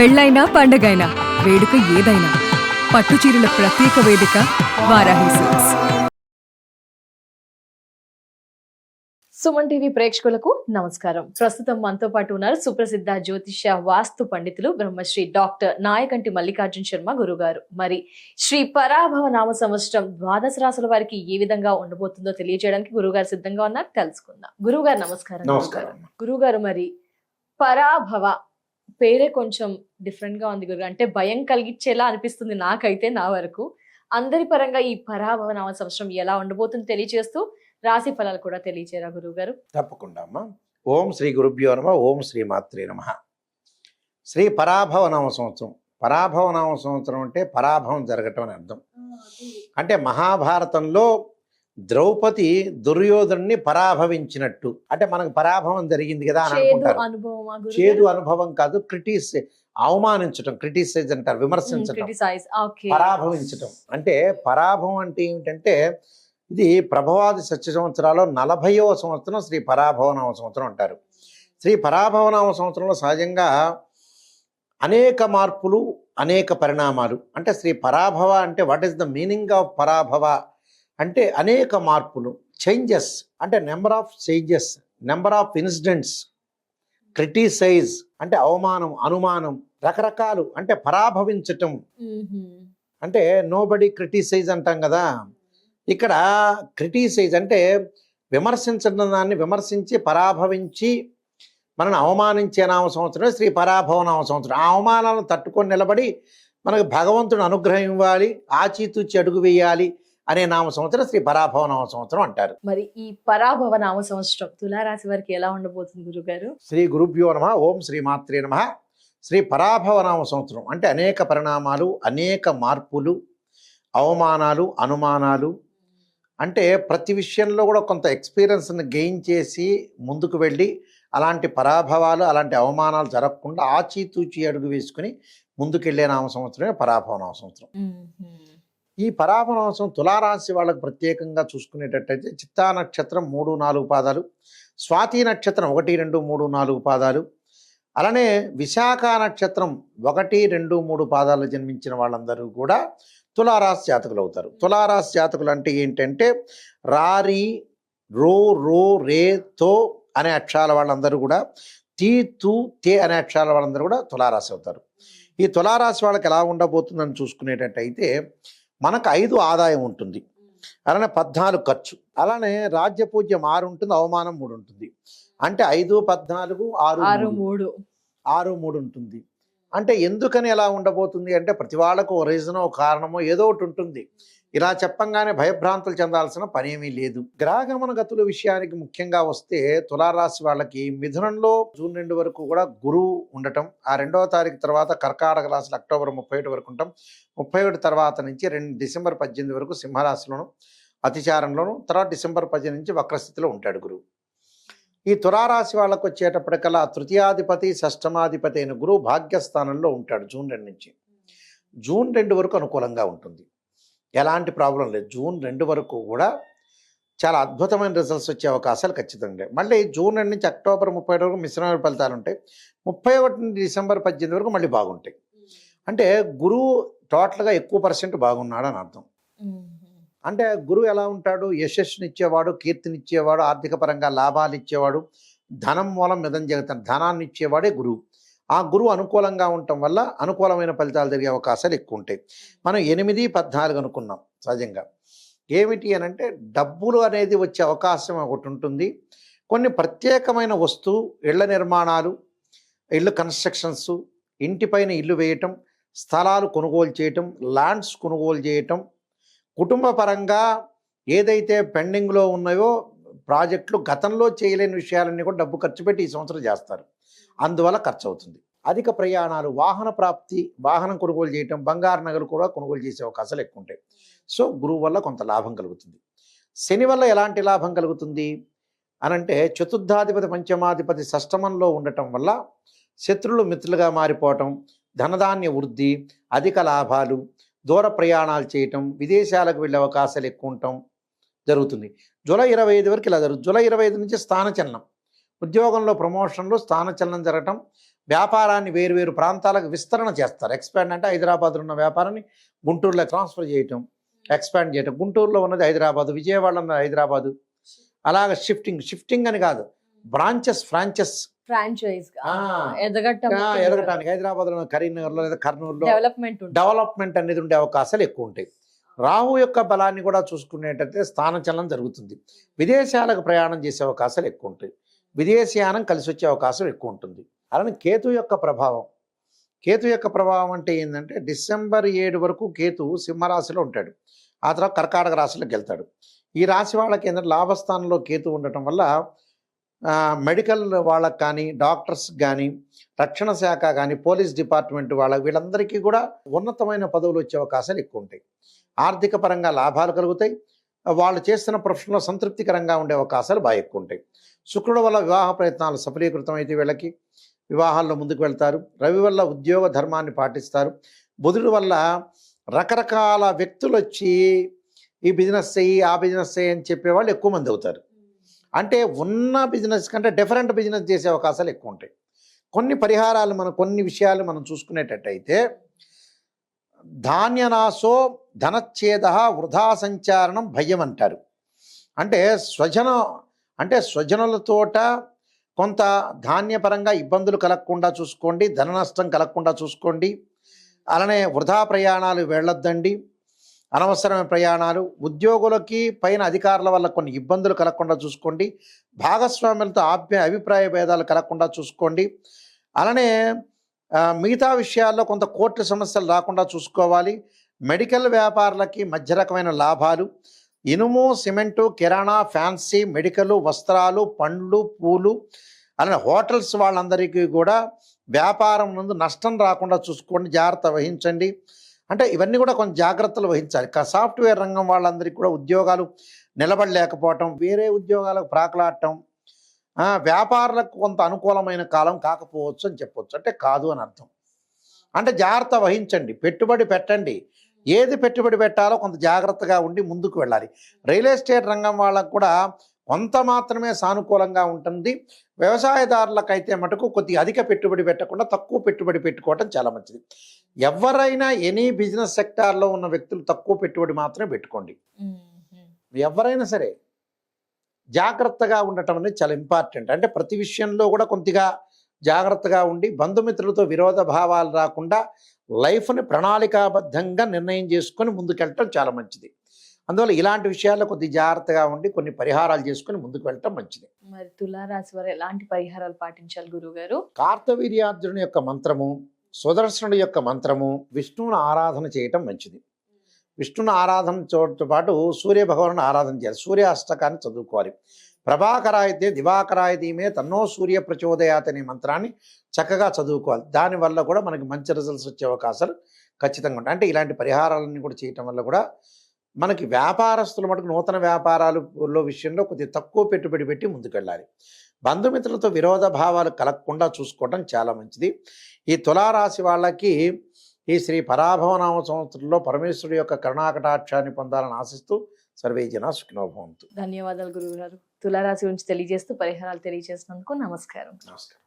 పెళ్ళైనా పండగైనా వేడుక ఏదైనా పట్టుచీరల ప్రత్యేక వేదిక వారాహి సిల్క్స్. సుమన్ టీవీ ప్రేక్షకులకు నమస్కారం. ప్రస్తుతం మనతో పాటు ఉన్నారు సుప్రసిద్ధ జ్యోతిష్య వాస్తు పండితులు బ్రహ్మశ్రీ డాక్టర్ నాయకంటి మల్లికార్జున శర్మ గురుగారు. మరి శ్రీ పరాభవ నామ సంవత్సరం ద్వాదశ రాశుల వారికి ఏ విధంగా ఉండబోతుందో తెలియజేయడానికి గురుగారు సిద్ధంగా ఉన్నారు, తెలుసుకుందాం. గురుగారు నమస్కారం. గురుగారు, మరి పరాభవ పేరే కొంచెం డిఫరెంట్ గా ఉంది గురుగారు, అంటే భయం కలిగించేలా అనిపిస్తుంది నాకైతే. నా వరకు అందరి పరంగా ఈ పరాభవ నామ సంవత్సరం ఎలా ఉండబోతుందో తెలియజేస్తూ రాశి ఫలాలు కూడా తెలియచేరా గురువు గారు? తప్పకుండా అమ్మా. ఓం శ్రీ గురుభ్యో నమః. ఓం శ్రీ మాత్రే నమః. శ్రీ పరాభవ నామ సంవత్సరం. పరాభవ నామ సంవత్సరం అంటే పరాభవం జరగటం అని అర్థం. అంటే మహాభారతంలో ద్రౌపది దుర్యోధనుని పరాభవించినట్టు, అంటే మనకు పరాభవం జరిగింది కదా అని అనుకుంటారు. చేదు అనుభవం కాదు, అవమానించటం, క్రిటిసైజ్ అంటారు, విమర్శించటం, పరాభవించటం. అంటే పరాభవం అంటే ఏమిటంటే ఇది ప్రభవాది సత్య సంవత్సరాల్లో 40వ సంవత్సరం శ్రీ పరాభవనామ సంవత్సరం అంటారు. శ్రీ పరాభవనామ సంవత్సరంలో సహజంగా అనేక మార్పులు, అనేక పరిణామాలు. అంటే శ్రీ పరాభవ అంటే what is the meaning of Parabhava అంటే అనేక మార్పులు, చేంజెస్, అంటే number of changes, number of incidents. Criticise అంటే అవమానం, అనుమానం, రకరకాలు. అంటే పరాభవించటం అంటే నోబడి క్రిటిసైజ్ అంటాం కదా, ఇక్కడ క్రిటిసైజ్ అంటే విమర్శించడం, దాన్ని విమర్శించి పరాభవించి మనల్ని అవమానించే నామ సంవత్సరం శ్రీ పరాభవ నామ సంవత్సరం. ఆ అవమానాలను తట్టుకొని నిలబడి మనకు భగవంతుడు అనుగ్రహం ఇవ్వాలి, ఆచితూచి అడుగు వేయాలి అనే నామ సంవత్సరం శ్రీ పరాభవ నామ సంవత్సరం అంటారు. మరి ఈ పరాభవ నామ సంవత్సరం తులారాశి వారికి ఎలా ఉండబోతుంది గురుగారు? శ్రీ గురుభ్యో నమః. ఓం శ్రీ మాత్రే నమః. శ్రీ పరాభవ నామ సంవత్సరం అంటే అనేక పరిణామాలు, అనేక మార్పులు, అవమానాలు, అనుమానాలు. అంటే ప్రతి విషయంలో కూడా కొంత ఎక్స్పీరియన్స్ని గెయిన్ చేసి ముందుకు వెళ్ళి అలాంటి పరాభవాలు, అలాంటి అవమానాలు జరగకుండా ఆచితూచి అడుగు వేసుకుని ముందుకెళ్లే నామ సంవత్సరమే పరాభవ నామ సంవత్సరం. ఈ పరాభవ నామ సంవత్సరం తులారాశి వాళ్ళకు ప్రత్యేకంగా చూసుకునేటట్టయితే చిత్తా నక్షత్రం 3-4 పాదాలు, స్వాతి నక్షత్రం 1, 2, 3, 4 పాదాలు, అలానే విశాఖ నక్షత్రం 1, 2, 3 పాదాలు జన్మించిన వాళ్ళందరూ కూడా తులారాశి జాతకులు అవుతారు. తులారాశి జాతకులు అంటే ఏంటంటే రారి, రో, రో, రే, తో అనే అక్షరాల వాళ్ళందరూ కూడా, తీ, తూ, తే అనే అక్షరాల వాళ్ళందరూ కూడా తులారాశి అవుతారు. ఈ తులారాశి వాళ్ళకి ఎలా ఉండబోతుందని చూసుకునేటట్టయితే మనకు 5 ఆదాయం ఉంటుంది, అలానే 14 ఖర్చు, అలానే రాజ్యపూజ్యం 6 ఉంటుంది, అవమానం 3 ఉంటుంది. అంటే 5, 14, 6, 3 ఉంటుంది. అంటే ఎందుకని ఎలా ఉండబోతుంది అంటే ప్రతి వాళ్ళకు ఓ రీజనో, ఓ కారణమో ఏదో ఒకటి ఉంటుంది. ఇలా చెప్పంగానే భయభ్రాంతులు చెందాల్సిన పనేమీ లేదు. గ్రహగమన గతుల విషయానికి ముఖ్యంగా వస్తే తులారాశి వాళ్ళకి మిథునంలో జూన్ 2 వరకు కూడా గురువు ఉండటం, ఆ 2వ తారీఖు తర్వాత కర్కాటక రాశిలో అక్టోబర్ 31 వరకు ఉంటాం, 31 తర్వాత నుంచి డిసెంబర్ 18 వరకు సింహరాశిలోను అతిచారంలోను, తర్వాత డిసెంబర్ 10 నుంచి వక్రస్థితిలో ఉంటాడు గురువు. ఈ తులారాశి వాళ్ళకు వచ్చేటప్పటికల్లా తృతీయాధిపతి, షష్టమాధిపతి అయిన గురువు భాగ్యస్థానంలో ఉంటాడు జూన్ 2 నుంచి. జూన్ 2 వరకు అనుకూలంగా ఉంటుంది, ఎలాంటి ప్రాబ్లం లేదు. జూన్ 2 వరకు కూడా చాలా అద్భుతమైన రిజల్ట్స్ వచ్చే అవకాశాలు ఖచ్చితంగా. మళ్ళీ జూన్ 2 నుంచి అక్టోబర్ 30 వరకు మిశ్రమ ఫలితాలు ఉంటాయి, 31 నుంచి డిసెంబర్ 18 వరకు మళ్ళీ బాగుంటాయి. అంటే గురువు టోటల్గా ఎక్కువ % బాగున్నాడు అని అర్థం. అంటే గురువు ఎలా ఉంటాడు? యశస్సునిచ్చేవాడు, కీర్తినిచ్చేవాడు, ఆర్థిక పరంగా లాభాలు ఇచ్చేవాడు, ధనం మూలం మిదం జగతాన్ని ధనాన్ని ఇచ్చేవాడే గురువు. ఆ గురువు అనుకూలంగా ఉండటం వల్ల అనుకూలమైన ఫలితాలు జరిగే అవకాశాలు ఎక్కువ ఉంటాయి. మనం 8, 14 అనుకున్నాం. సహజంగా ఏమిటి అని అంటే డబ్బులు అనేది వచ్చే అవకాశం ఒకటి ఉంటుంది. కొన్ని ప్రత్యేకమైన వస్తువు, ఇళ్ల నిర్మాణాలు, ఇళ్ళు కన్స్ట్రక్షన్స్, ఇంటిపైన ఇల్లు వేయటం, స్థలాలు కొనుగోలు చేయటం, ల్యాండ్స్ కొనుగోలు చేయటం, కుటుంబ పరంగా ఏదైతే పెండింగ్లో ఉన్నాయో ప్రాజెక్టులు, గతంలో చేయలేని విషయాలన్నీ కూడా డబ్బు ఖర్చు పెట్టి ఈ సంవత్సరం చేస్తారు, అందువల్ల ఖర్చు అవుతుంది. అధిక ప్రయాణాలు, వాహన ప్రాప్తి, వాహనం కొనుగోలు చేయటం, బంగారు నగలు కూడా కొనుగోలు చేసే అవకాశాలు ఎక్కువ ఉంటాయి. సో గురువు వల్ల కొంత లాభం కలుగుతుంది. శని వల్ల ఎలాంటి లాభం కలుగుతుంది అనంటే చతుర్థాధిపతి, పంచమాధిపతి షష్టమంలో ఉండటం వల్ల శత్రులు మిత్రులుగా మారిపోవటం, ధనధాన్య వృద్ధి, అధిక లాభాలు, దూర ప్రయాణాలు చేయటం, విదేశాలకు వెళ్ళే అవకాశాలు ఎక్కువ ఉండటం జరుగుతుంది. జూలై 25 వరకు ఇలా జరుగుతుంది. జూలై 25 నుంచి స్థానచలనం, ఉద్యోగంలో ప్రమోషన్లు, స్థానచలనం జరగటం, వ్యాపారాన్ని వేరు ప్రాంతాలకు విస్తరణ చేస్తారు. ఎక్స్పాండ్ అంటే హైదరాబాద్లో ఉన్న వ్యాపారాన్ని గుంటూరులో ట్రాన్స్ఫర్ చేయటం, ఎక్స్పాండ్ చేయటం. గుంటూరులో ఉన్నది హైదరాబాదు, విజయవాడలో ఉన్నది హైదరాబాదు. అలాగ షిఫ్టింగ్ అని కాదు, ఫ్రాంచైజ్ ఫ్రాంచైజ్ ఎదగటం ఎదగటానికి హైదరాబాద్లో, కరీంనగర్లో లేదా కర్నూలులో డెవలప్మెంట్ అనేది ఉండే అవకాశాలు ఎక్కువ ఉంటాయి. రాహు యొక్క బలాన్ని కూడా చూసుకునేటైతే స్థానచలనం జరుగుతుంది. విదేశాలకు ప్రయాణం చేసే అవకాశాలు ఎక్కువ ఉంటాయి. విదేశీయానం కలిసి వచ్చే అవకాశం ఎక్కువ ఉంటుంది. అలానే కేతు యొక్క ప్రభావం అంటే ఏంటంటే డిసెంబర్ 7 వరకు కేతు సింహరాశిలో ఉంటాడు. ఆ తర్వాత కర్కాటక రాశిలోకి వెళ్తాడు. ఈ రాశి వాళ్ళకి ఏంటంటే లాభస్థానంలో కేతు ఉండటం వల్ల మెడికల్ వాళ్ళకి కానీ, డాక్టర్స్ కానీ, రక్షణ శాఖ కానీ, పోలీస్ డిపార్ట్మెంట్ వాళ్ళకి, వీళ్ళందరికీ కూడా ఉన్నతమైన పదవులు వచ్చే అవకాశాలు ఎక్కువ ఉంటాయి. ఆర్థిక పరంగా లాభాలు కలుగుతాయి. వాళ్ళు చేస్తున్న ప్రొఫెషన్లో సంతృప్తికరంగా ఉండే అవకాశాలు బాగా ఎక్కువ ఉంటాయి. శుక్రుడు వల్ల వివాహ ప్రయత్నాలు సఫలీకృతం అయితే వీళ్ళకి వివాహాల్లో ముందుకు వెళ్తారు. రవి వల్ల ఉద్యోగ ధర్మాన్ని పాటిస్తారు. బుధుడు వల్ల రకరకాల వ్యక్తులు వచ్చి ఈ బిజినెస్ చెయ్యి, ఆ బిజినెస్ చెయ్యి అని చెప్పేవాళ్ళు ఎక్కువ మంది అవుతారు. అంటే ఉన్న బిజినెస్ కంటే డిఫరెంట్ బిజినెస్ చేసే అవకాశాలు ఎక్కువ ఉంటాయి. కొన్ని విషయాలు మనం చూసుకునేటట్టయితే ధాన్యనాశో ధనచ్ఛేద వృధా సంచారణం భయం అంటారు. అంటే స్వజనులతోట కొంత ధాన్యపరంగా ఇబ్బందులు కలగకుండా చూసుకోండి, ధన నష్టం కలగకుండా చూసుకోండి. అలానే వృధా ప్రయాణాలు వెళ్ళొద్దండి, అనవసరమైన ప్రయాణాలు. ఉద్యోగులకి పైన అధికారుల వల్ల కొన్ని ఇబ్బందులు కలగకుండా చూసుకోండి. భాగస్వాములతో అభిప్రాయ భేదాలు కలగకుండా చూసుకోండి. అలానే మిగతా విషయాల్లో కొంత కోర్టు సమస్యలు రాకుండా చూసుకోవాలి. మెడికల్ వ్యాపారులకి మధ్య రకమైన లాభాలు. ఇనుము, సిమెంటు, కిరాణా, ఫ్యాన్సీ, మెడికల్, వస్త్రాలు, పండ్లు, పూలు, అలానే హోటల్స్ వాళ్ళందరికీ కూడా వ్యాపారం నందు నష్టం రాకుండా చూసుకోండి, జాగ్రత్త వహించండి. అంటే ఇవన్నీ కూడా కొంచెం జాగ్రత్తలు వహించాలి. సాఫ్ట్వేర్ రంగం వాళ్ళందరికీ కూడా ఉద్యోగాలు నిలబడలేకపోవటం, వేరే ఉద్యోగాలకు ప్రాకులాడటం, వ్యాపారులకు కొంత అనుకూలమైన కాలం కాకపోవచ్చు అని చెప్పవచ్చు. అంటే కాదు అని అర్థం. అంటే జాగ్రత్త వహించండి, పెట్టుబడి పెట్టండి. ఏది పెట్టుబడి పెట్టాలో కొంత జాగ్రత్తగా ఉండి ముందుకు వెళ్ళాలి. రియల్ ఎస్టేట్ రంగం వాళ్ళకు కూడా కొంత మాత్రమే సానుకూలంగా ఉంటుంది. వ్యవసాయదారులకైతే మటుకు కొద్దిగా అధిక పెట్టుబడి పెట్టకుండా తక్కువ పెట్టుబడి పెట్టుకోవటం చాలా మంచిది. ఎవరైనా ఎనీ బిజినెస్ సెక్టార్లో ఉన్న వ్యక్తులు తక్కువ పెట్టుబడి మాత్రమే పెట్టుకోండి. ఎవరైనా సరే జాగ్రత్తగా ఉండటం అనేది చాలా ఇంపార్టెంట్. అంటే ప్రతి విషయంలో కూడా కొద్దిగా జాగ్రత్తగా ఉండి బంధుమిత్రులతో విరోధ భావాలు రాకుండా లైఫ్ని ప్రణాళికాబద్ధంగా నిర్ణయం చేసుకొని ముందుకెళ్ళటం చాలా మంచిది. అందువల్ల ఇలాంటి విషయాల్లో కొద్ది జాగ్రత్తగా ఉండి కొన్ని పరిహారాలు చేసుకొని ముందుకు వెళ్ళటం మంచిది. మరి తులారాశి వారు ఎలాంటి పరిహారాలు పాటించాలి గురుగారు? కార్తవీర్యార్జునుని యొక్క మంత్రము, సుదర్శనుడి యొక్క మంత్రము, విష్ణువుని ఆరాధన చేయటం మంచిది. విష్ణుని ఆరాధనతో పాటు సూర్య భగవాను ఆరాధన చేయాలి. సూర్య అష్టకాన్ని చదువుకోవాలి. ప్రభాకరాయితే దివాకరాయతీమే తన్నో సూర్య ప్రచోదయాత్ అనే మంత్రాన్ని చక్కగా చదువుకోవాలి. దానివల్ల కూడా మనకి మంచి రిజల్ట్స్ వచ్చే అవకాశాలు ఖచ్చితంగా ఉంటాయి. అంటే ఇలాంటి పరిహారాలన్నీ కూడా చేయటం వల్ల కూడా మనకి వ్యాపారస్తులు మటుకు నూతన వ్యాపారాలలో విషయంలో కొద్దిగా తక్కువ పెట్టుబడి పెట్టి ముందుకెళ్ళాలి. బంధుమిత్రులతో విరోధ భావాలు కలగకుండా చూసుకోవడం చాలా మంచిది. ఈ తులారాశి వాళ్ళకి ఈ శ్రీ పరాభవనామ సంవత్సరంలో పరమేశ్వరుడు యొక్క కరుణాకటాక్షాన్ని పొందాలని ఆశిస్తూ సర్వే జన సుఖినో భవంతు. ధన్యవాదాలు గురుగారు. తులారాశి గురించి తెలియజేస్తూ పరిహారాలు తెలియజేసినందుకు నమస్కారం. నమస్కారం.